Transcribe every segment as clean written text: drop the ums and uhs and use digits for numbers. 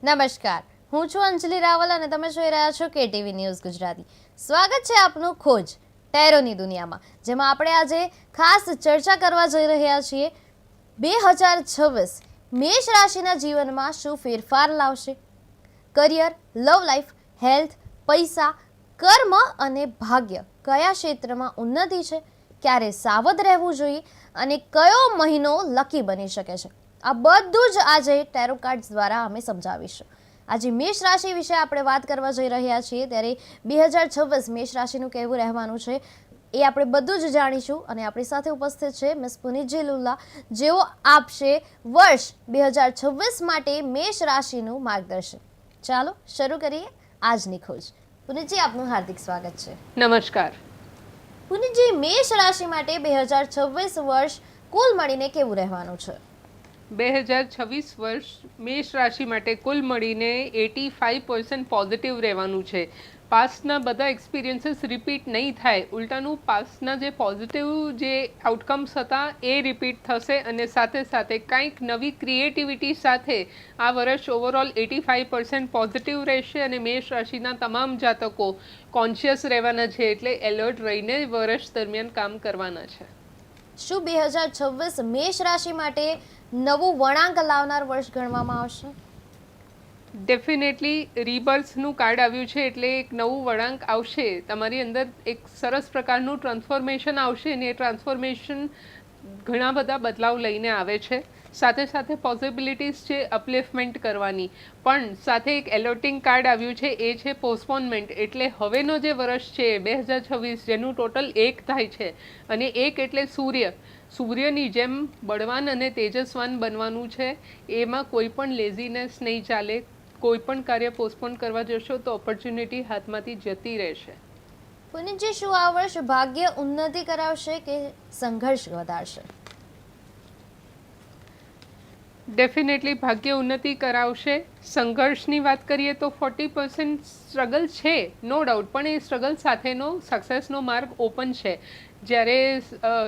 નમસ્કાર, હું છું અંજલિ રાવલ અને તમે જોઈ રહ્યા છો કેટીવી ન્યૂઝ ગુજરાતી. સ્વાગત છે આપનું ખોજ ટેરોની દુનિયામાં, જેમાં આપણે આજે ખાસ ચર્ચા કરવા જઈ રહ્યા છીએ 2026 મેષ રાશિના જીવનમાં શું ફેરફાર લાવશે. કરિયર, લવ લાઈફ, હેલ્થ, પૈસા, કર્મ અને ભાગ્ય, કયા ક્ષેત્રમાં ઉન્નતિ છે, ક્યારે સાવધ રહેવું જોઈએ અને કયો મહિનો લકી બની શકે છે, આ બધું જ આજે ટેરો કાર્ડ્સ દ્વારા અમે સમજાવીશું. આજે મેષ રાશિ વિશે આપણે વાત કરવા જઈ રહ્યા છીએ, ત્યારે 2026 મેષ રાશિનું કેવું રહેવાનું છે એ આપણે બધું જ જાણીશું. અને આપણી સાથે ઉપસ્થિત છે મિસ પુનિતજી લુલ્લા, જેઓ આપશે વર્ષ 2026 માટે મેષ રાશિનું માર્ગદર્શન. ચાલો શરૂ કરીએ આજની ખોજ. પુનિતજી, આપનું હાર્દિક સ્વાગત છે. નમસ્કાર. પુનિતજી, મેષ રાશિ માટે 2026 વર્ષ કુલ મળીને કેવું રહેવાનું છે? 2026 વર્ષ મેષ રાશિ માટે કુલ મળીને 85% પોઝિટિવ રહેવાનું છે. પાસ્ટના બધા એક્સપિરિયન્સીસ રિપીટ નહીં થાય, ઉલટાનું પાસ્ટના જે પોઝિટિવ જે આઉટકમ્સ હતા એ રિપીટ થશે અને સાથે સાથે કંઈક નવી ક્રિએટિવિટી સાથે આ વર્ષ ઓવરઓલ 85% પોઝિટિવ રહેશે અને મેષ રાશિના તમામ જાતકો કોન્શિયસ રહેવાના છે, એટલે એલર્ટ રહીને વર્ષ દરમિયાન કામ કરવાના છે. શું 2026 મેષ રાશિ માટે નવું વળાંક લાવનાર વર્ષ ગણવામાં આવશે? ડેફિનેટલી રીબર્થનું કાર્ડ આવ્યું છે એટલે એક નવું વળાંક આવશે. તમારી અંદર એક સરસ પ્રકારનું ટ્રાન્સફોર્મેશન આવશે અને એ ટ્રાન્સફોર્મેશન ઘણા બધા બદલાવ લઈને આવે છે. સાથે સાથે પોસિબિલિટીઝ છે અપલિફમેન્ટ કરવાની, પણ સાથે એક એલર્ટિંગ કાર્ડ આવ્યું છે, એ છે પોસ્ટપોનમેન્ટ. એટલે હવેનો જે વર્ષ છે 2026, જેનું ટોટલ 1 થાય છે અને 1 એટલે સૂર્યની જેમ બળવાન અને તેજસ્વાન બનવાનું છે. એમાં કોઈ પણ લેઝીનેસ નહીં ચાલે. કોઈ પણ કાર્ય પોસ્ટપોન કરવા જશો તો ઓપોર્ચ્યુનિટી હાથમાંથી જતી રહેશે. પુનિતજી, શું આ વર્ષ ભાગ્ય ઉન્નતિ કરાવશે કે સંઘર્ષ વધારશે? ડેફિનેટલી ભાગ્ય ઉન્નતિ કરાવશે. સંઘર્ષની વાત કરીએ તો 40% સ્ટ્રગલ છે, નો ડાઉટ, પણ એ સ્ટ્રગલ સાથેનો સક્સેસનો માર્ગ ઓપન છે. જ્યારે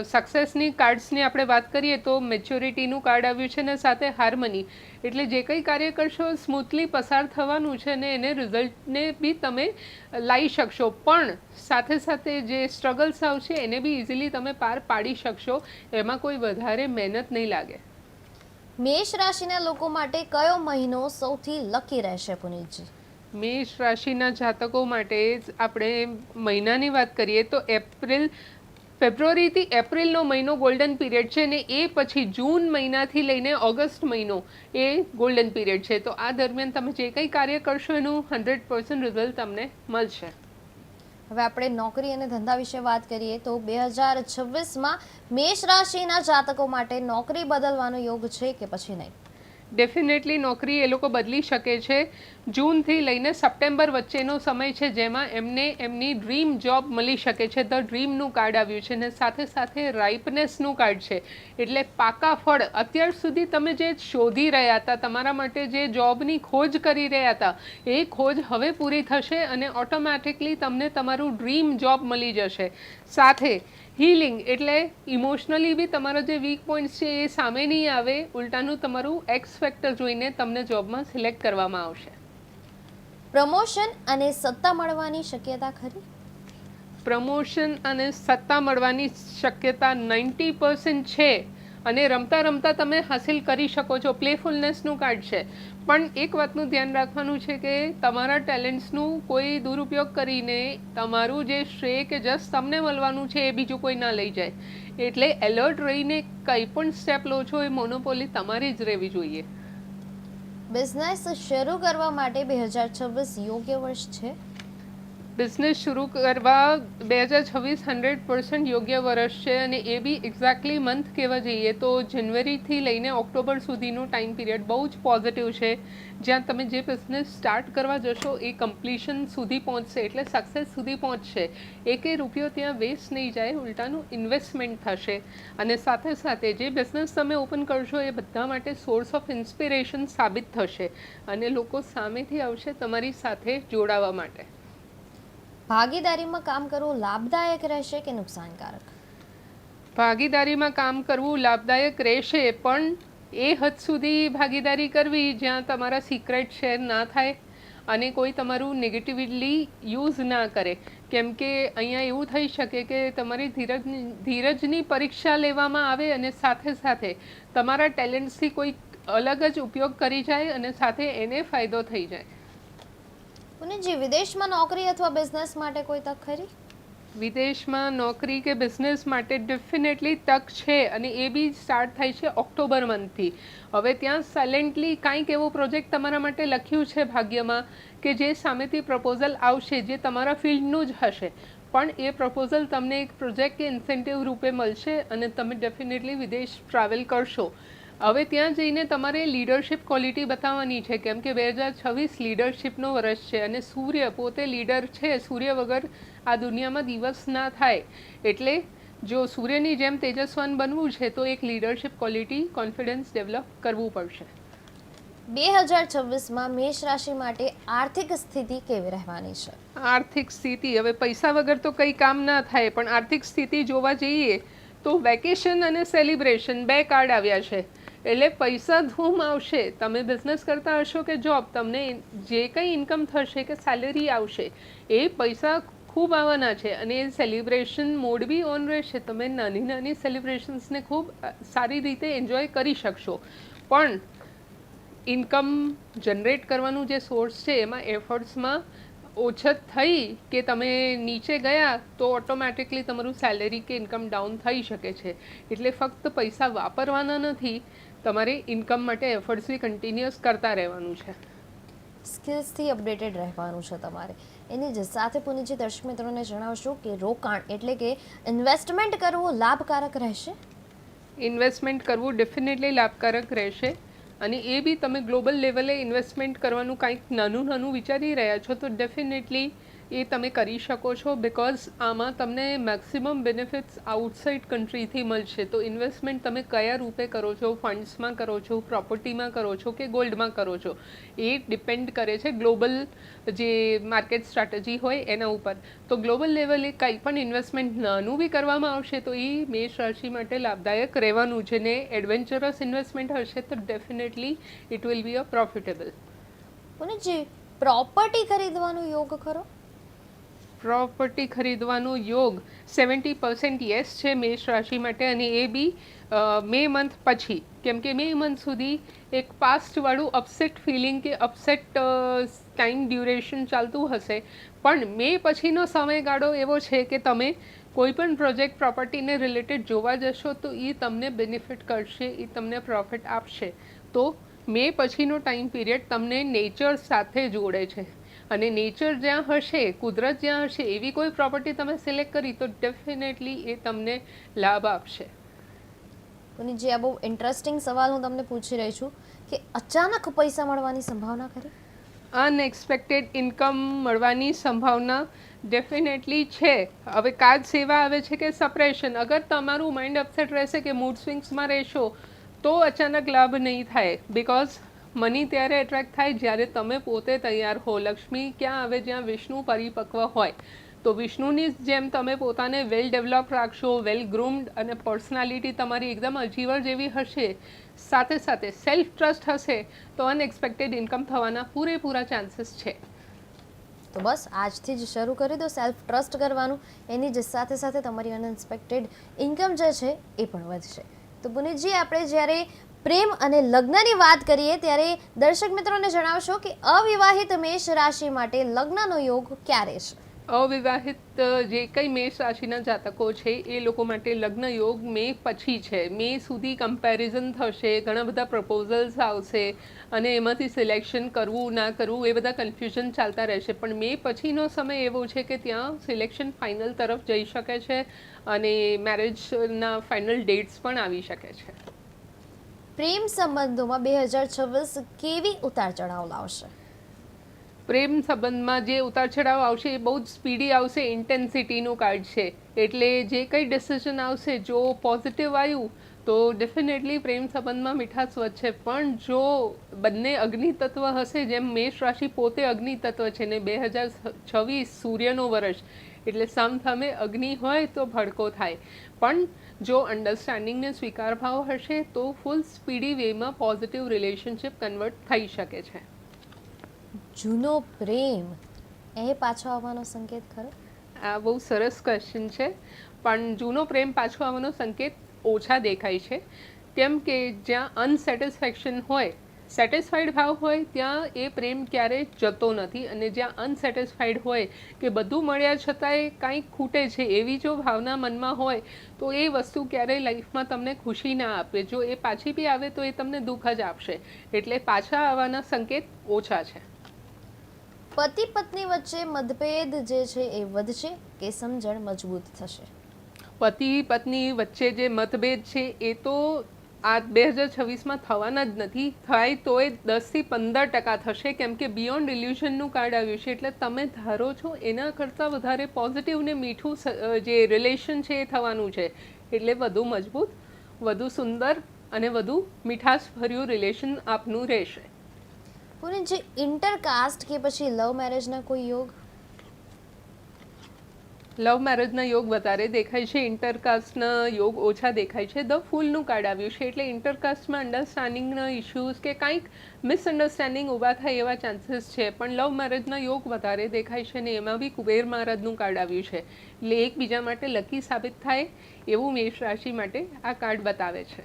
સક્સેસની કાર્ડ્સની આપણે વાત કરીએ તો મેચ્યોરિટીનું કાર્ડ આવ્યું છે ને સાથે હાર્મની. એટલે જે કંઈ કાર્ય કરશો સ્મૂથલી પસાર થવાનું છે અને એને રિઝલ્ટને બી તમે લાવી શકશો, પણ સાથે સાથે જે સ્ટ્રગલ્સ આવશે એને બી ઇઝીલી તમે પાર પાડી શકશો. એમાં કોઈ વધારે મહેનત નહીં લાગે. મેષ રાશિના લોકો માટે કયો મહિનો સૌથી લકી રહેશે પુનિતજી? મેષ રાશિના જાતકો માટે આપણે મહિનાની વાત કરીએ તો ફેબ્રુઆરીથી એપ્રિલનો મહિનો ગોલ્ડન પીરિયડ છે ને એ પછી જૂન મહિનાથી લઈને ઓગસ્ટ મહિનો એ ગોલ્ડન પીરિયડ છે. તો આ દરમિયાન તમે જે કંઈ કાર્ય કરશો એનું 100% રિઝલ્ટ તમને મળશે. હવે આપણે નોકરી અને ધંધા વિશે વાત કરીએ તો 2026માં મેષ રાશિના જાતકો માટે નોકરી બદલવાનો યોગ છે કે પછી નહીં? ડેફિનેટલી નોકરી એ લોકો બદલી શકે છે. જૂનથી લઈને સપ્ટેમ્બર વચ્ચેનો સમય છે જેમાં એમને એમની ડ્રીમ જોબ મળી શકે છે. ધ ડ્રીમનું કાર્ડ આવ્યું છે ને સાથે સાથે રાઇપનેસનું કાર્ડ છે. એટલે પાકા ફળ. અત્યાર સુધી તમે જે શોધી રહ્યા હતા, તમારા માટે જે જોબની ખોજ કરી રહ્યા હતા, એ ખોજ હવે પૂરી થશે અને ઓટોમેટિકલી તમને તમારું ડ્રીમ જોબ મળી જશે. સાથે હીલિંગ, એટલે ઇમોશનલી બી તમારા જે વીક પોઈન્ટ્સ છે એ સામે નહીં આવે, ઉલટાનું તમારું એક્સ ફેક્ટર જોઈને તમને જોબમાં સિલેક્ટ કરવામાં આવશે. પ્રમોશન અને સત્તા મળવાની શક્યતા ખરી? પ્રમોશન અને સત્તા મળવાની શક્યતા 90% છે અને રમતા રમતા તમે હાસિલ કરી શકો છો. પ્લેફુલનેસનું કાર્ડ છે, પણ એક વાતનું ધ્યાન રાખવાનું છે કે તમારા ટેલેન્ટ્સનું કોઈ દુરુપયોગ કરીને તમારું જે શ્રેય કે જસ તમને મળવાનું છે એ બીજું કોઈ ના લઈ જાય. એટલે એલર્ટ રહીને કંઈ પણ સ્ટેપ લો છો એ મોનોપોલી તમારી જ રહેવી જોઈએ. બિઝનેસ શરૂ કરવા માટે 2026 યોગ્ય વર્ષ છે? બિઝનેસ શરૂ કરવા 2026 100% યોગ્ય વર્ષ છે અને એ બી એક્ઝેક્ટલી મંથ કહેવા જઈએ તો જાન્યુઆરીથી લઈને ઓક્ટોબર સુધીનો ટાઈમ પીરિયડ બહુ જ પોઝિટિવ છે. જ્યાં તમે જે બિઝનેસ સ્ટાર્ટ કરવા જશો એ કમ્પ્લીશન સુધી પહોંચશે, એટલે સક્સેસ સુધી પહોંચશે. એકે રૂપિયો ત્યાં વેસ્ટ નહીં જાય, ઉલટાનું ઇન્વેસ્ટમેન્ટ થશે. અને સાથે સાથે જે બિઝનેસ તમે ઓપન કરશો એ બધા માટે સોર્સ ઓફ ઇન્સ્પિરેશન સાબિત થશે અને લોકો સામેથી આવશે તમારી સાથે જોડાવા માટે. ભાગીદારીમાં કામ કરવું લાભદાયક રહેશે કે નુકસાનકારક? ભાગીદારીમાં કામ કરવું લાભદાયક રહેશે, પણ એ હદ સુધી ભાગીદારી કરવી જ્યાં તમારા સિક્રેટ શેર ના થાય અને કોઈ તમારું નેગેટિવલી યુઝ ના કરે. કેમ કે અહીંયા એવું થઈ શકે કે તમારી ધીરજની પરીક્ષા લેવામાં આવે અને સાથે સાથે તમારા ટેલેન્ટ્સથી કોઈ અલગ જ ઉપયોગ કરી જાય અને સાથે એને ફાયદો થઈ જાય. પુનિતજી, વિદેશમાં નોકરી અથવા બિઝનેસ માટે કોઈ તક ખરી? વિદેશમાં નોકરી કે બિઝનેસ માટે ડેફિનેટલી તક છે અને એ બી સ્ટાર્ટ થાય છે ઓક્ટોબર મંથથી. હવે ત્યાં સાયલેન્ટલી કાંઈક એવો પ્રોજેક્ટ તમારા માટે લખ્યું છે ભાગ્યમાં કે જે સામેથી પ્રપોઝલ આવશે જે તમારા ફિલ્ડનું જ હશે, પણ એ પ્રપોઝલ તમને એક પ્રોજેક્ટ કે ઇન્સેન્ટિવ રૂપે મળશે અને તમે ડેફિનેટલી વિદેશ ટ્રાવેલ કરશો. હવે ત્યાં જઈને તમારે લીડરશિપ ક્વોલિટી બતાવવાની છે કેમ કે 2026 લીડરશિપનો વર્ષ છે અને સૂર્ય પોતે લીડર છે. સૂર્ય વગર આ દુનિયામાં દિવસ ના થાય. એટલે જો સૂર્યની જેમ તેજસ્વાન બનવું છે તો એક લીડરશિપ ક્વોલિટી કોન્ફિડન્સ ડેવલપ કરવું પડશે. 2026માં મેષ રાશિ માટે આર્થિક સ્થિતિ કેવી રહેવાની છે? આર્થિક સ્થિતિ, હવે પૈસા વગર તો કંઈ કામ ના થાય, પણ આર્થિક સ્થિતિ જોવા જઈએ તો વેકેશન અને સેલિબ્રેશન બે કાર્ડ આવ્યા છે એટલે પૈસા ધૂમ આવશે. તમે બિઝનેસ કરતા હશો કે જોબ, તમને જે કંઈ ઇન્કમ થશે કે સેલેરી આવશે એ પૈસા ખૂબ આવવાના છે અને એ સેલિબ્રેશન મોડ બી ઓન રહેશે. તમે નાની નાની સેલિબ્રેશન્સને ખૂબ સારી રીતે એન્જોય કરી શકશો. પણ ઇન્કમ જનરેટ કરવાનું જે સોર્સ છે એમાં એફર્ટ્સમાં ઓછત થઈ કે તમે નીચે ગયા તો ઓટોમેટિકલી તમારું સેલેરી કે ઇન્કમ ડાઉન થઈ શકે છે. એટલે ફક્ત પૈસા વાપરવાના નથી, તમારે ઇન્કમ માટે એફર્ટ્સ બી કન્ટિન્યુઅસ કરતા રહેવાનું છે. સ્કિલ્સથી અપડેટેડ રહેવાનું છે તમારે. એની જ સાથે પુનિતજી દર્શક મિત્રોને જણાવશો કે રોકાણ એટલે કે ઇન્વેસ્ટમેન્ટ કરવું લાભકારક રહેશે? ઇન્વેસ્ટમેન્ટ કરવું ડેફિનેટલી લાભકારક રહેશે અને એ બી તમે ગ્લોબલ લેવલે ઇન્વેસ્ટમેન્ટ કરવાનું કંઈક નાનું નાનું વિચારી રહ્યા છો તો ડેફિનેટલી એ તમે કરી શકો છો. બિકોઝ આમાં તમને મેક્સિમમ બેનિફિટ્સ આઉટસાઇડ કન્ટ્રીથી મળશે. તો ઇન્વેસ્ટમેન્ટ તમે કયા રૂપે કરો છો, ફંડ્સમાં કરો છો, પ્રોપર્ટીમાં કરો છો કે ગોલ્ડમાં કરો છો, એ ડિપેન્ડ કરે છે ગ્લોબલ જે માર્કેટ સ્ટ્રેટેજી હોય એના ઉપર. તો ગ્લોબલ લેવલે કંઈ પણ ઇન્વેસ્ટમેન્ટ નાનું બી કરવામાં આવશે તો એ મેષ રાશિ માટે લાભદાયક રહેવાનું છે ને એડવેન્ચરસ ઇન્વેસ્ટમેન્ટ હશે તો definitely it will be a profitable. Punit ji, property ખરીદવાનો યોગ ખરો? પ્રોપર્ટી ખરીદવાનો યોગ 70% યસ છે મેષ રાશિ માટે અને એ બી મે મંથ પછી. કેમ કે મે મંથ સુધી એક પાસ્ટવાળું અપસેટ ફિલિંગ કે અપસેટ ટાઈમ ડ્યુરેશન ચાલતું હશે, પણ મે પછીનો સમયગાળો એવો છે કે તમે કોઈ પણ પ્રોજેક્ટ પ્રોપર્ટીને રિલેટેડ જોવા જશો તો એ તમને બેનિફિટ કરશે, એ તમને પ્રોફિટ આપશે. તો મે પછીનો ટાઈમ પીરિયડ તમને નેચર સાથે જોડે છે અને નેચર જ્યાં હશે, કુદરત જ્યાં હશે એવી કોઈ પ્રોપર્ટી તમે સિલેક્ટ કરી તો ડેફિનેટલી એ તમને લાભ આપશે. પુનિતજી, આ બહુ ઇન્ટરેસ્ટિંગ સવાલ હું તમને પૂછી રહી છું કે અચાનક પૈસા મળવાની સંભાવના ખરી? અનએક્સપેક્ટેડ ઇન્કમ મળવાની સંભાવના ડેફિનેટલી છે. હવે કાજ સેવા આવે છે કે સપ્રેશન. અગર તમારું માઇન્ડ અપસેટ રહેશે કે મૂડ સ્વિંગ્સમાં રહેશો તો અચાનક લાભ નહીં થાય. બિકોઝ મની ત્યારે એટ્રેક્ટ થાય જ્યારે તમે પોતે તૈયાર હો. લક્ષ્મી ક્યાં આવે? જ્યાં વિષ્ણુ પરિપક્વ હોય. તો વિષ્ણુની જેમ તમે પોતાને વેલ ડેવલપ રાખશો, વેલ ગ્રૂમ્ડ અને પર્સનાલિટી તમારી એકદમ અજીવર જેવી હશે, સાથે સાથે સેલ્ફ ટ્રસ્ટ હશે તો અનએક્સપેક્ટેડ ઇન્કમ થવાના પૂરેપૂરા ચાન્સીસ છે. તો બસ આજથી જ શરૂ કરી દો સેલ્ફ ટ્રસ્ટ કરવાનું. એની જ સાથે સાથે તમારી અનએક્સપેક્ટેડ ઇન્કમ જે છે એ પણ વધશે. તો પુનિતજી, આપણે જ્યારે પ્રેમ અને લગ્નની વાત કરીએ ત્યારે દર્શક મિત્રોને જણાવશો કે અવિવાહિત મેષ રાશિ માટે લગ્નનો યોગ ક્યારે છે? અવિવાહિત જે કંઈ મેષ રાશિના જાતકો છે એ લોકો માટે લગ્ન યોગ મે પછી છે. મે સુધી કમ્પેરિઝન થશે, ઘણા બધા પ્રપોઝલ્સ આવશે અને એમાંથી સિલેક્શન કરવું ના કરવું એ બધા કન્ફ્યુઝન ચાલતા રહેશે. પણ મે પછીનો સમય એવો છે કે ત્યાં સિલેક્શન ફાઇનલ તરફ જઈ શકે છે અને મેરેજના ફાઇનલ ડેટ્સ પણ આવી શકે છે. પ્રેમ સંબંધોમાં 2026 કેવી ઉતાર ચઢાવ લાવશે? પ્રેમ સંબંધમાં જે ઉતાર ચઢાવ આવશે એ બહુ જ સ્પીડી આવશે. ઇન્ટેન્સિટીનું કાર્ડ છે એટલે જે કંઈ ડિસિઝન આવશે જો પોઝિટિવ આવ્યું તો ડેફિનેટલી પ્રેમ સંબંધમાં મીઠાશ વધશે. પણ જો બંને અગ્નિ તત્વ હશે, જેમ મેષ રાશિ પોતે અગ્નિ તત્વ છે ને 2026 સૂર્યનો વર્ષ એટલે સામસામે અગ્નિ હોય તો ભડકો થાય, પણ જો અન્ડરસ્ટેન્ડિંગને સ્વીકાર ભાવ હશે તો ફૂલ સ્પીડી વેમાં પોઝિટિવ રિલેશનશિપ કન્વર્ટ થઈ શકે છે. જૂનો પ્રેમ એ પાછો આવવાનો સંકેત ખરો? આ બહુ સરસ ક્વેશ્ચન છે, પણ જૂનો પ્રેમ પાછો આવવાનો સંકેત ઓછા દેખાય છે, કેમ કે જ્યાં અનસેટિસ્ફેક્શન હોય, સેટિસ્ફાઈડ ભાવ હોય ત્યાં એ પ્રેમ ક્યારેય જતો નથી, અને જ્યાં અનસેટિસ્ફાઈડ હોય કે બધું મળ્યા છતાંય કાંઈક ખૂટે છે એવી જો ભાવના મનમાં હોય તો એ વસ્તુ ક્યારેય લાઈફમાં તમને ખુશી ના આપે. જો એ પાછી બી આવે તો એ તમને દુઃખ જ આપશે, એટલે પાછા આવવાના સંકેત ઓછા છે. પતિ પત્ની વચ્ચે મતભેદ જે છે એ વધશે કે સમજણ મજબૂત થશે? પતિ પત્ની વચ્ચે જે મતભેદ છે એ તો આ 2026માં થવાના જ નથી. થાય તો એ 10થી 15% થશે, કેમ કે બિયોન્ડ ઇલ્યુઝનનું કાર્ડ આવ્યું છે, એટલે તમે ધારો છો એના કરતાં વધારે પોઝિટિવ ને મીઠું જે રિલેશન છે એ થવાનું છે, એટલે વધુ મજબૂત, વધુ સુંદર અને વધુ મીઠાશભર્યું રિલેશન આપનું રહેશે. પૂરી જે ઇન્ટરકાસ્ટ કે પછી લવ મેરેજના કોઈ યોગ? લવ મેરેજના યોગ વધારે દેખાય છે, ઇન્ટરકાસ્ટના યોગ ઓછા દેખાય છે. ધ ફૂલનું કાર્ડ આવ્યું છે, એટલે ઇન્ટરકાસ્ટમાં અન્ડરસ્ટેન્ડિંગના ઇશ્યુઝ કે કંઈક મિસઅન્ડરસ્ટેન્ડિંગ ઊભા થાય એવા ચાન્સીસ છે, પણ લવ મેરેજના યોગ વધારે દેખાય છે, ને એમાં બી કુબેર મહારાજનું કાર્ડ આવ્યું છે, એટલે એકબીજા માટે લકી સાબિત થાય એવું મેષ રાશિ માટે આ કાર્ડ બતાવે છે.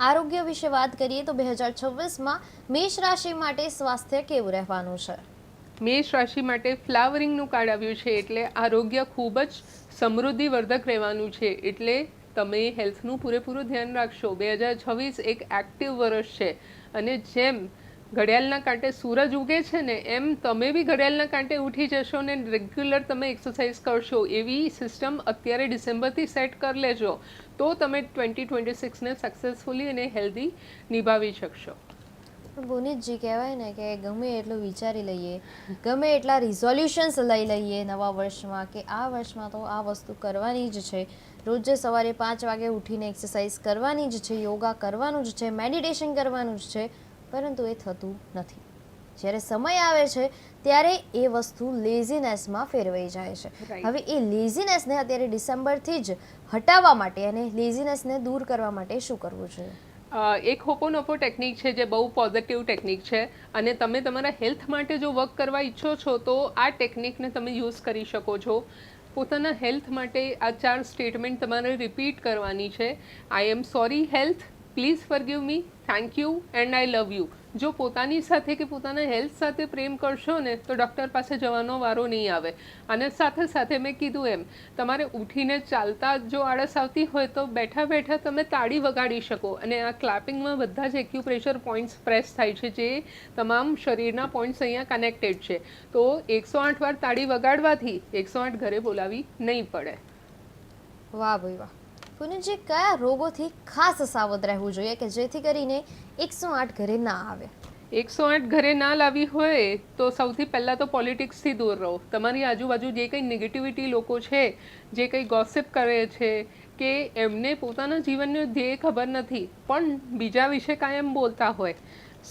આરોગ્ય વિશે વાત કરીએ તો 2026માં મેષ રાશિ માટે સ્વાસ્થ્ય કેવું રહેવાનું છે? મેષ રાશિ માટે ફ્લાવરિંગનું કાર્ડ આવ્યું છે, એટલે આરોગ્ય ખૂબ જ સમૃદ્ધિવર્ધક રહેવાનું છે, એટલે તમે હેલ્થનું પૂરેપૂરું ધ્યાન રાખશો. 2026 એક એક્ટિવ વર્ષ છે, અને જેમ ઘડિયાળના કાંટે સૂરજ ઉગે છે ને એમ તમે બી ઘડિયાળના કાંટે ઉઠી જશો ને રેગ્યુલર તમે એક્સરસાઇઝ કરશો, એવી સિસ્ટમ અત્યારે ડિસેમ્બરથી સેટ કરી લેજો, તો તમે 2026ને સક્સેસફુલી અને હેલ્ધી નિભાવી શકશો. પુનિતજી કહેવાય ને કે ગમે એટલું વિચારી લઈએ, ગમે એટલા રિઝોલ્યુશન્સ લઈ લઈએ નવા વર્ષમાં કે આ વર્ષમાં તો આ વસ્તુ કરવાની જ છે, રોજે સવારે 5 વાગે ઉઠીને એક્સરસાઇઝ કરવાની જ છે, યોગા કરવાનું જ છે, મેડિટેશન કરવાનું જ છે, પરંતુ એ થતું નથી. જ્યારે સમય આવે છે ત્યારે એ વસ્તુ લેઝીનેસમાં ફેરવાઈ જાય છે. હવે એ લેઝીનેસને અત્યારે ડિસેમ્બરથી જ હટાવવા માટે અને લેઝીનેસને દૂર કરવા માટે શું કરવું જોઈએ? એક હોપોનોપો ટેકનિક છે જે બહુ પોઝિટિવ ટેકનિક છે, અને તમે તમારા હેલ્થ માટે જો વર્ક કરવા ઈચ્છો છો તો આ ટેકનિકને તમે યુઝ કરી શકો છો. પોતાના હેલ્થ માટે આ 4 સ્ટેટમેન્ટ તમારે રિપીટ કરવાની છે. I am sorry health, please forgive me, thank you and I love you. જો પોતાની સાથે કે પોતાના હેલ્થ સાથે પ્રેમ કરશો ને તો ડૉક્ટર પાસે જવાનો વારો નહીં આવે. અને સાથે સાથે મેં કીધું એમ તમારે ઉઠીને ચાલતા જો આળસ આવતી હોય તો બેઠા બેઠા તમે તાળી વગાડી શકો, અને આ ક્લેપિંગમાં બધા જ એક્યુપ્રેશર પોઈન્ટ્સ પ્રેસ થાય છે, જે તમામ શરીરના પોઈન્ટ્સ અહીંયા કનેક્ટેડ છે, તો 108 વાર તાળી વગાડવાથી 108 ઘરે બોલાવી નહીં પડે. વાહ ભાઈ વાહ. પુનિતજી, કયા રોગોથી ખાસ સાવધ રહેવું જોઈએ કે જેથી કરીને 108 ઘરે ના આવે? 108 ઘરે ના લાવી હોય તો સૌથી પહેલાં તો પોલિટિક્સથી દૂર રહો. તમારી આજુબાજુ જે કંઈ નેગેટિવિટી લોકો છે, જે કંઈ ગોસિપ કરે છે, કે એમને પોતાના જીવનનો ધ્યેય ખબર નથી પણ બીજા વિશે કાયમ બોલતા હોય,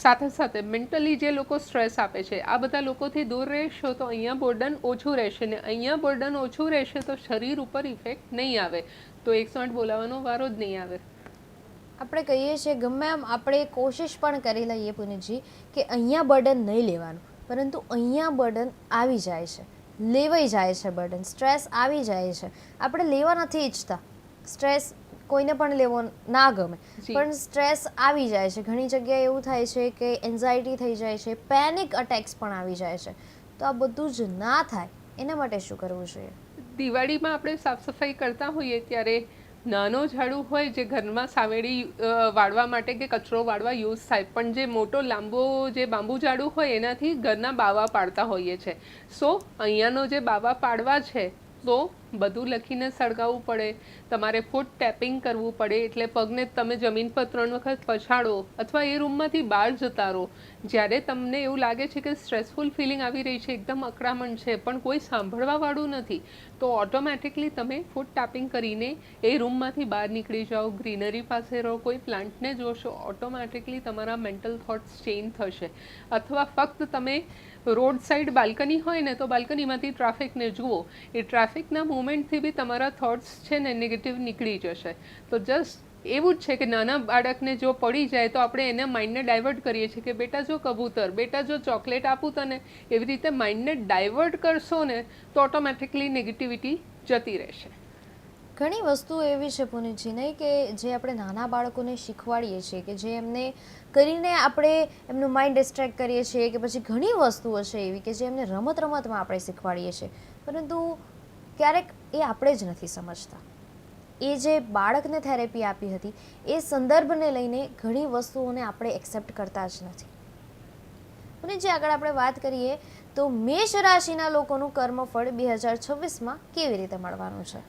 સાથે સાથે મેન્ટલી જે લોકો સ્ટ્રેસ આપે છે, આ બધા લોકોથી દૂર રહેશો તો અહીંયા બર્ડન ઓછું રહેશે, ને અહીંયા બર્ડન ઓછું રહેશે તો શરીર ઉપર ઇફેક્ટ નહીં આવે, તો 108 બોલાવવાનો વારો જ નહીં આવે. આપણે કહીએ છીએ ગમે એમ આપણે કોશિશ પણ કરી લઈએ પુનિતજી કે અહીંયા બર્ડન નહીં લેવાનું, પરંતુ અહીંયા બર્ડન આવી જાય છે, લેવાઈ જાય છે બર્ડન, સ્ટ્રેસ આવી જાય છે. આપણે લેવા નથી ઈચ્છતા, સ્ટ્રેસ કોઈને પણ લેવો ના ગમે, પણ સ્ટ્રેસ આવી જાય છે. ઘણી જગ્યાએ એવું થાય છે કે એન્ઝાયટી થઈ જાય છે, પેનિક અટેક્સ પણ આવી જાય છે. તો આ બધું જ ના થાય એના માટે શું કરવું જોઈએ? દિવાળીમાં આપણે સાફ સફાઈ કરતા હોઈએ ત્યારે નાનો ઝાડુ હોય જે ઘરમાં સાવેડી વાળવા માટે કે કચરો વાળવા યુઝ થાય, પણ જે મોટો લાંબો જે બાંબુ ઝાડુ હોય એનાથી ઘરના બાવા પાડતા હોઈએ છે. સો અહીંયાનો જે બાવા પાડવા છે તો બધું લખીને સળગાવવું પડે, તમારે ફૂટ ટેપિંગ કરવું પડે, એટલે પગને તમે જમીન પર 3 વખત પછાડો અથવા એ રૂમમાંથી બહાર જતા રહો. જ્યારે તમને એવું લાગે છે કે સ્ટ્રેસફુલ ફિલિંગ આવી રહી છે, એકદમ અકળામણ છે, પણ કોઈ સાંભળવાવાળું નથી, તો ઓટોમેટિકલી તમે ફૂટ ટેપિંગ કરીને એ રૂમમાંથી બહાર નીકળી જાઓ, ગ્રીનરી પાસે રહો, કોઈ પ્લાન્ટને જોશો, ઓટોમેટિકલી તમારા મેન્ટલ થોટ્સ ચેન્જ થશે. અથવા ફક્ત તમે રોડ સાઈડ બાલ્કની હોય ને તો બાલ્કનીમાંથી ટ્રાફિકને જુઓ, એ ટ્રાફિકના મૂવમેન્ટથી બી તમારા થોટ્સ છે ને નેગેટિવ નીકળી જશે. તો જસ્ટ એવું જ છે કે નાના બાળકને જો પડી જાય તો આપણે એને માઇન્ડને ડાયવર્ટ કરીએ છીએ કે બેટા જો કબૂતર, બેટા જો ચોકલેટ આપું તને, એવી રીતે માઇન્ડને ડાયવર્ટ કરશો ને તો ઓટોમેટિકલી નેગેટિવિટી જતી રહેશે. ઘણી વસ્તુઓ એવી છે પુનિતજી નહીં કે જે આપણે નાના બાળકોને શીખવાડીએ છીએ કે જે એમને કરીને આપણે એમનું માઇન્ડ ડિસ્ટ્રેક્ટ કરીએ છીએ કે પછી ઘણી વસ્તુઓ છે એવી કે જે એમને રમતમાં આપણે શીખવાડીએ છીએ, પરંતુ ક્યારેક એ આપણે જ નથી સમજતા. એ જે બાળકને થેરેપી આપી હતી એ સંદર્ભને લઈને ઘણી વસ્તુઓને આપણે એક્સેપ્ટ કરતા જ નથી. પુનિતજી, આગળ આપણે વાત કરીએ તો મેષ રાશિના લોકોનું કર્મફળ 2026માં કેવી રીતે મળવાનું છે?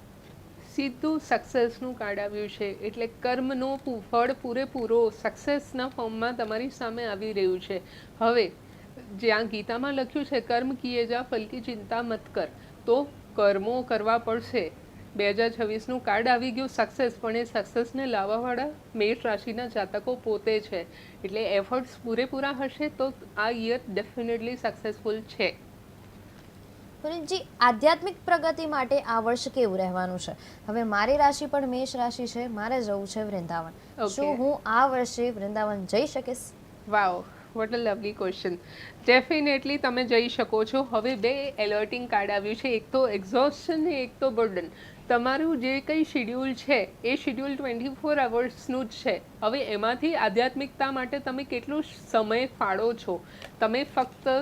સીધું સક્સેસનું કાર્ડ આવ્યું છે, એટલે કર્મનો ફળ પૂરેપૂરો સક્સેસના ફોર્મમાં તમારી સામે આવી રહ્યું છે. હવે જ્યાં ગીતામાં લખ્યું છે કર્મ કિએ જા ફલ કી ચિંતા મત કર, તો કર્મો કરવા પડશે. 2026નું કાર્ડ આવી ગયું સક્સેસ, પણ એ સક્સેસને લાવવાવાળા મેષ રાશિના જાતકો પોતે છે, એટલે એફર્ટ્સ પૂરેપૂરા હશે તો આ યર ડેફિનેટલી સક્સેસફુલ છે. પુનિતજી, આધ્યાત્મિક પ્રગતિ માટે આ વર્ષ કેવું રહેવાનું છે? હવે મારી રાશિ પણ મેષ રાશિ છે, મારે જવું છે વૃંદાવન. શું હું આ વર્ષે વૃંદાવન જઈ શકીશ? Wow, what a lovely question. Definitely તમે જઈ શકો છો. હવે 2 એલર્ટિંગ કાર્ડ આવ્યું છે, એક તો એક્ઝોસ્શન ને એક તો બર્ડન. તમારું જે કંઈ શિડ્યુલ છે એ શિડ્યુલ 24 અવર્સનું જ છે. હવે એમાંથી આધ્યાત્મિકતા માટે તમે કેટલો સમય ફાળો છો? તમે ફક્ત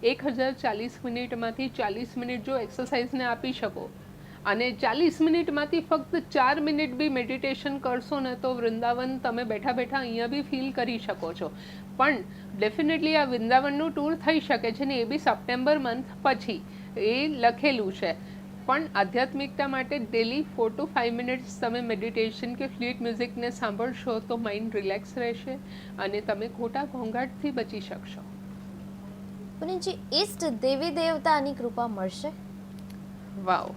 1040 મિનિટમાંથી 40 મિનિટ જો એક્સરસાઇઝને આપી શકો અને 40 મિનિટમાંથી ફક્ત 4 મિનિટ બી મેડિટેશન કરશો ને તો વૃંદાવન તમે બેઠા બેઠા અહીંયા બી ફીલ કરી શકો છો. પણ ડેફિનેટલી આ વૃંદાવનનું ટૂર થઈ શકે છે ને એ બી સપ્ટેમ્બર મંથ પછી, એ લખેલું છે. પણ આધ્યાત્મિકતા માટે ડેલી 4 to 5 મિનિટ્સ તમે મેડિટેશન કે ફ્લૂટ મ્યુઝિકને સાંભળશો તો માઇન્ડ રિલેક્સ રહેશે અને તમે ખોટા ઘોંઘાટથી બચી શકશો. પુનિતજી, ઈષ્ટ દેવી દેવતાની કૃપા મળશે? વાવ,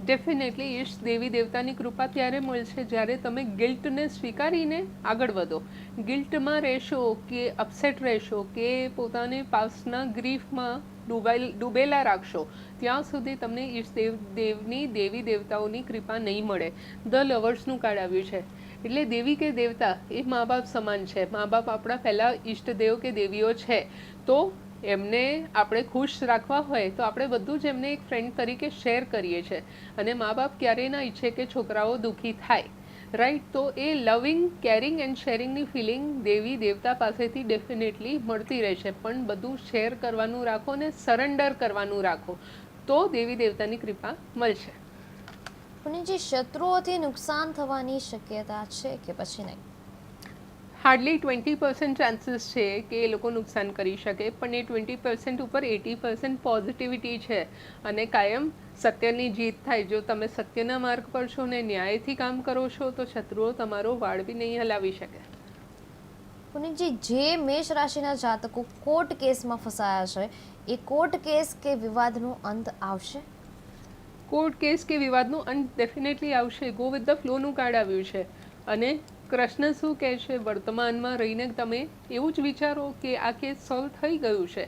ડેફિનેટલી ઈષ્ટ દેવી દેવતાની કૃપા ત્યારે મળશે જ્યારે તમે ગિલ્ટને સ્વીકારીને આગળ વધો. ગિલ્ટમાં રહેશો કે અપસેટ રહેશો કે પોતાને પાસ્ટના ગ્રીફમાં ડૂબેલા રાખશો ત્યાં સુધી તમને ઈષ્ટ દેવની દેવી દેવતાઓની કૃપા નહીં મળે. ધ લવર્સનું કાર્ડ આવ્યું છે, એટલે દેવી કે દેવતા એ મા બાપ સમાન છે. મા બાપ આપણા પહેલાં ઈષ્ટદેવ કે દેવીઓ છે, તો એમને આપણે ખુશ રાખવા હોય તો આપણે બધું જ એમને એક ફ્રેન્ડ તરીકે શેર કરીએ છીએ, અને મા બાપ ક્યારેય ના ઈચ્છે કે છોકરાઓ દુઃખી થાય, રાઈટ? તો એ લવિંગ, કેરિંગ એન્ડ શેરિંગની ફિલિંગ દેવી દેવતા પાસેથી ડેફિનેટલી મળતી રહેશે. પણ બધું શેર કરવાનું રાખો ને સરેન્ડર કરવાનું રાખો તો દેવી દેવતાની કૃપા મળશે. પુનિતજી, શત્રુઓથી નુકસાન થવાની શક્યતા છે કે પછી નહીં? હાર્ડલી 20% ચાન્સીસ છે કે એ લોકો નુકસાન કરી શકે, પણ એ 20% ઉપર 80% પોઝિટિવિટી છે અને કાયમ સત્યની જીત થાય. જો તમે સત્યના માર્ગ પર છો ને ન્યાયથી કામ કરો છો તો શત્રુઓ તમારો વાળ બી નહીં હલાવી શકે. પુનિતજી, જે મેષ રાશિના જાતકો કોર્ટ કેસમાં ફસાયા છે એ કોર્ટ કેસ કે વિવાદનો અંત આવશે? કોર્ટ કેસ કે વિવાદનો અંત ડેફિનેટલી આવશે. ગો વિથ ધ ફ્લોનું કાર્ડ આવ્યું છે, અને કૃષ્ણ શું કહે છે, વર્તમાનમાં રહીને તમે એવું જ વિચારો કે આ કેસ સોલ્વ થઈ ગયું છે.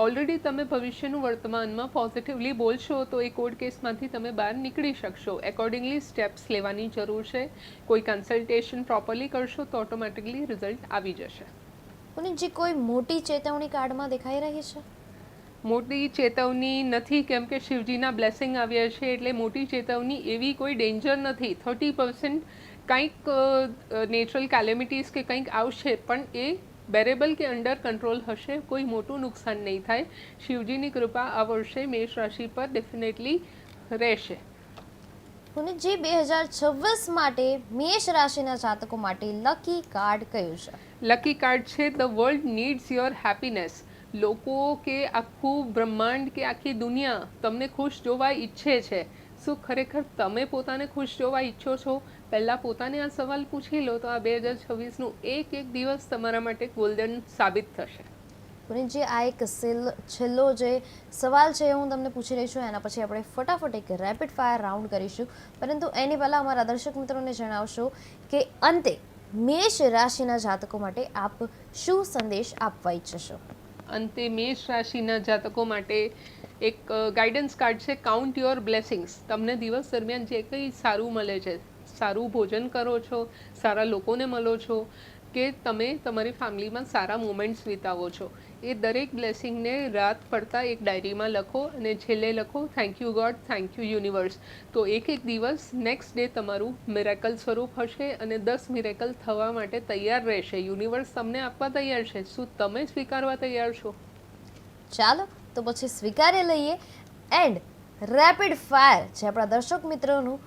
ઓલરેડી તમે ભવિષ્યનું વર્તમાનમાં પોઝિટિવલી બોલશો તો એ કોર્ટ કેસમાંથી તમે બહાર નીકળી શકશો. એકોર્ડિંગલી સ્ટેપ્સ લેવાની જરૂર છે. કોઈ કન્સલ્ટેશન પ્રોપરલી કરશો તો ઓટોમેટિકલી રિઝલ્ટ આવી જશે. પુનિતજી, કોઈ મોટી ચેતવણી કાર્ડમાં દેખાઈ રહી છે? મોટી ચેતવણી નથી, કેમ કે શિવજીના બ્લેસિંગ આવ્યા છે, એટલે મોટી ચેતવણી એવી કોઈ ડેન્જર નથી. 30% કંઈક નેચરલ કેલેમિટીઝ કે કંઈક આવશે, પણ એ બેરેબલ કે અંડર કંટ્રોલ હશે. કોઈ મોટું નુકસાન નહીં થાય. શિવજીની કૃપા આ વર્ષે મેષ રાશિ પર ડેફિનેટલી રહેશે. પુનિતજી, 2026 માટે મેષ રાશિના જાતકો માટે લકી કાર્ડ કયું છે? લકી કાર્ડ છે the world needs your happiness. લોકો કે આખું બ્રહ્માંડ કે આખી દુનિયા તમને ખુશ જોવા ઈચ્છે છે. શું ખરેખર તમે પોતાને ખુશ જોવા ઈચ્છો છો? પહેલાં પોતાને આ સવાલ પૂછી લો તો આ 2026નું એક દિવસ તમારા માટે ગોલ્ડન સાબિત થશે. પુનીતજી, આ એક છેલ્લો જે સવાલ છે હું તમને પૂછી રહી છું, એના પછી આપણે ફટાફટ એક રેપિડ ફાયર રાઉન્ડ કરીશું. પરંતુ એની પહેલાં અમારા દર્શક મિત્રોને જણાવશો કે અંતે મેષ રાશિના જાતકો માટે આપ શું સંદેશ આપવા ઈચ્છશો? અંતે મેષ રાશિના જાતકો માટે એક ગાઈડન્સ કાર્ડ છે, કાઉન્ટ યોર બ્લેસિંગ્સ. તમને દિવસ દરમિયાન જે કંઈ સારું મળે છે, સારું ભોજન કરો છો, સારા લોકોને મળો છો કે તમે તમારી ફેમિલીમાં સારા મોમેન્ટ્સ વિતાવો છો, એ દરેક બ્લેસિંગને રાત પડતા એક ડાયરીમાં લખો અને છેલ્લે લખો thank you God, thank you universe. તો એક દિવસ નેક્સ્ટ ડે તમારું મિરેકલ સ્વરૂપ હશે અને 10 મિરેકલ થવા માટે તૈયાર રહેશે. યુનિવર્સ તમને આપવા તૈયાર છે. શું તમે સ્વીકારવા તૈયાર છો? ચાલો તો પછી સ્વીકારી લઈએ. એન્ડ રેપિડ ફાયર જે આપણા દર્શક મિત્રોનું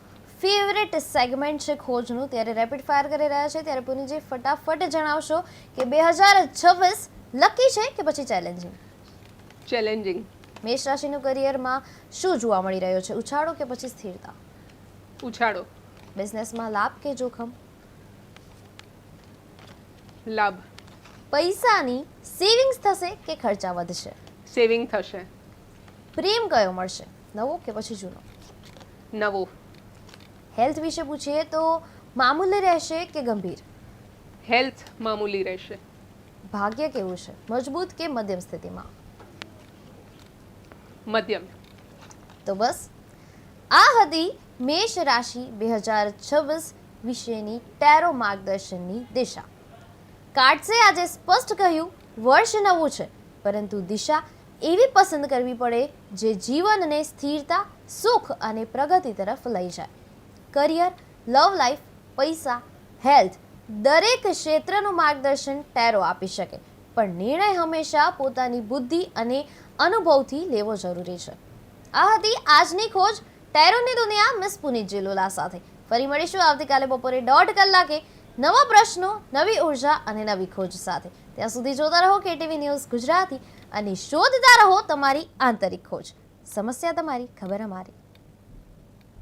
ફેવરેટ સેગમેન્ટ છે ખોજનું, ત્યારે રેપિડ ફાયર કરી રહ્યા છે. ત્યારે પુનીતજી ફટાફટ જણાવશો કે 2026 લકી છે કે પછી ચેલેન્જિંગ? ચેલેન્જિંગ. મેષ રાશિનું કરિયરમાં શું જોવા મળી રહ્યો છે, ઉછાળો કે પછી સ્થિરતા? ઉછાળો. બિઝનેસમાં લાભ કે જોખમ? લાભ. પૈસાની સેવિંગ્સ થશે કે ખર્ચા વધશે? સેવિંગ થશે. પ્રેમ કયો મળશે, નવો કે પછી જૂનો? નવો. હેલ્થ વિશે પૂછીએ તો મામૂલી રહેશે કે ગંભીર? હેલ્થ મામૂલી રહેશે. ભાગ્ય કેવું છે, મજબૂત કે મધ્યમ સ્થિતિમાં? મધ્યમ. તો બસ આ હતી મેષ રાશિ 2026 વિશેની ટેરો માર્ગદર્શનની દિશા. કાર્ડ્સે આજે સ્પષ્ટ કહ્યું વર્ષ નવું છે, પરંતુ દિશા એવી પસંદ કરવી પડે જે જીવનને સ્થિરતા, સુખ અને પ્રગતિ તરફ લઈ જાય. કરિયર, લવ લાઈફ, પૈસા, હેલ્થ દરેક ક્ષેત્રનું માર્ગદર્શન ટેરો આપી શકે, પણ નિર્ણય હંમેશા પોતાની બુદ્ધિ અને અનુભવથી લેવો જરૂરી છે. આ હતી આજની ખોજ ટેરોની દુનિયા મિસ પુનીતજી લોલા સાથે. ફરી મળીશું આવતીકાલે બપોરે 1:30 કલાકે નવા પ્રશ્નો, નવી ઉર્જા અને નવી ખોજ સાથે. ત્યાં સુધી જોતા રહો કેટીવી ન્યૂઝ ગુજરાતી અને શોધતા રહો તમારી આંતરિક ખોજ. સમસ્યા તમારી, ખબર અમારી.